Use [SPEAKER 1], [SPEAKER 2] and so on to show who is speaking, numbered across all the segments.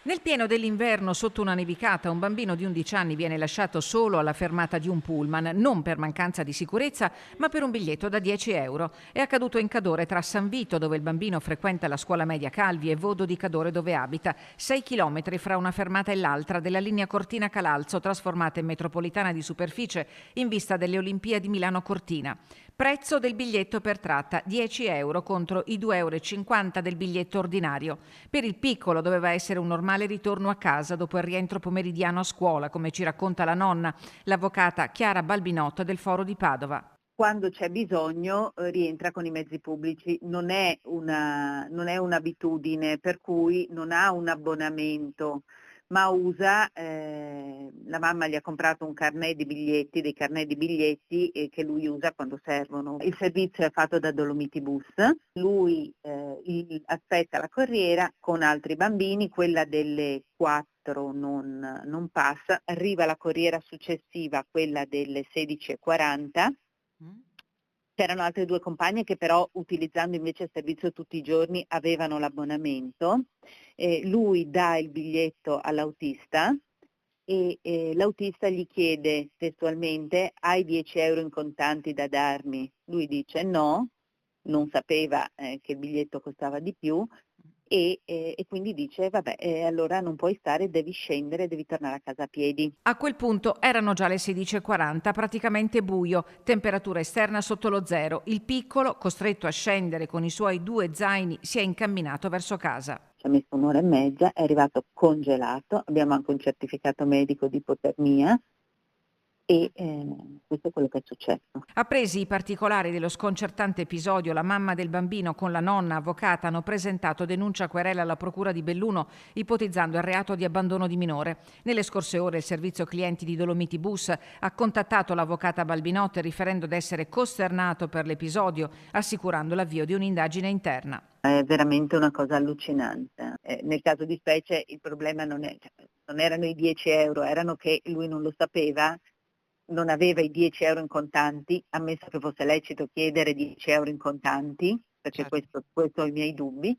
[SPEAKER 1] Nel pieno dell'inverno, sotto una nevicata, un bambino di 11 anni viene lasciato solo alla fermata di un pullman, non per mancanza di sicurezza, ma per un biglietto da 10 euro. È accaduto in Cadore, tra San Vito, dove il bambino frequenta la scuola media Calvi, e Vodo di Cadore, dove abita, 6 chilometri fra una fermata e l'altra della linea Cortina-Calalzo, trasformata in metropolitana di superficie in vista delle Olimpiadi Milano-Cortina. Prezzo del biglietto per tratta, 10 euro contro i 2,50 euro del biglietto ordinario. Per il piccolo doveva essere un normale ritorno a casa dopo il rientro pomeridiano a scuola, come ci racconta la nonna, l'avvocata Chiara Balbinotto del Foro di Padova.
[SPEAKER 2] Quando c'è bisogno rientra con i mezzi pubblici, non è un'abitudine, per cui non ha un abbonamento, ma usa, la mamma gli ha comprato un carnet di biglietti, dei carnet di biglietti che lui usa quando servono. Il servizio è fatto da Dolomiti Bus, lui aspetta la corriera con altri bambini, quella delle 4 non passa, arriva la corriera successiva, quella delle 16:40. C'erano altre 2 compagne che però, utilizzando invece il servizio tutti i giorni, avevano l'abbonamento. Lui dà il biglietto all'autista e l'autista gli chiede testualmente: "Hai 10 euro in contanti da darmi?" Lui dice no, non sapeva che il biglietto costava di più e quindi dice: "Vabbè, allora non puoi stare, devi scendere, devi tornare a casa a piedi."
[SPEAKER 1] A quel punto erano già le 16:40, praticamente buio, temperatura esterna sotto lo zero. Il piccolo, costretto a scendere con i suoi 2 zaini, si è incamminato verso casa.
[SPEAKER 2] Ci ha messo 1 ora e mezza, è arrivato congelato, abbiamo anche un certificato medico di ipotermia e questo è quello che è successo.
[SPEAKER 1] Appresi i particolari dello sconcertante episodio, la mamma del bambino con la nonna avvocata hanno presentato denuncia querela alla procura di Belluno, ipotizzando il reato di abbandono di minore. Nelle scorse ore il servizio clienti di Dolomiti Bus ha contattato l'avvocata Balbinotte riferendo di essere costernato per l'episodio, assicurando l'avvio di un'indagine interna.
[SPEAKER 2] È veramente una cosa allucinante. Nel caso di specie il problema non erano i 10 euro, erano che lui non lo sapeva, non aveva i 10 euro in contanti, ammesso che fosse lecito chiedere 10 euro in contanti, perché
[SPEAKER 1] Certo.
[SPEAKER 2] questo ho i miei dubbi,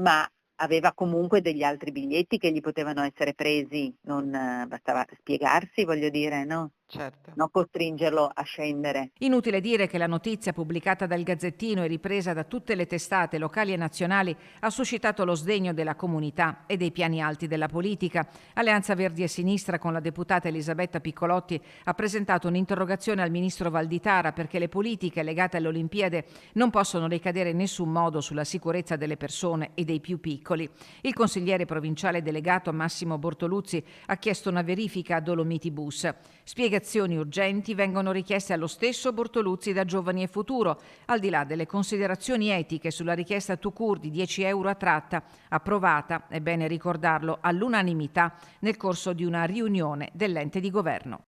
[SPEAKER 2] ma aveva comunque degli altri biglietti che gli potevano essere presi, non bastava spiegarsi, voglio dire, no?
[SPEAKER 1] Certo.
[SPEAKER 2] Non costringerlo a scendere.
[SPEAKER 1] Inutile dire che la notizia pubblicata dal Gazzettino e ripresa da tutte le testate locali e nazionali ha suscitato lo sdegno della comunità e dei piani alti della politica. Alleanza Verdi e Sinistra, con la deputata Elisabetta Piccolotti, ha presentato un'interrogazione al ministro Valditara perché le politiche legate alle Olimpiadi non possono ricadere in nessun modo sulla sicurezza delle persone e dei più piccoli. Il consigliere provinciale delegato Massimo Bortoluzzi ha chiesto una verifica a Dolomiti Bus. Spiegazioni urgenti vengono richieste allo stesso Bortoluzzi da Giovani e Futuro, al di là delle considerazioni etiche sulla richiesta Tucur di 10 euro a tratta, approvata, è bene ricordarlo, all'unanimità nel corso di una riunione dell'ente di governo.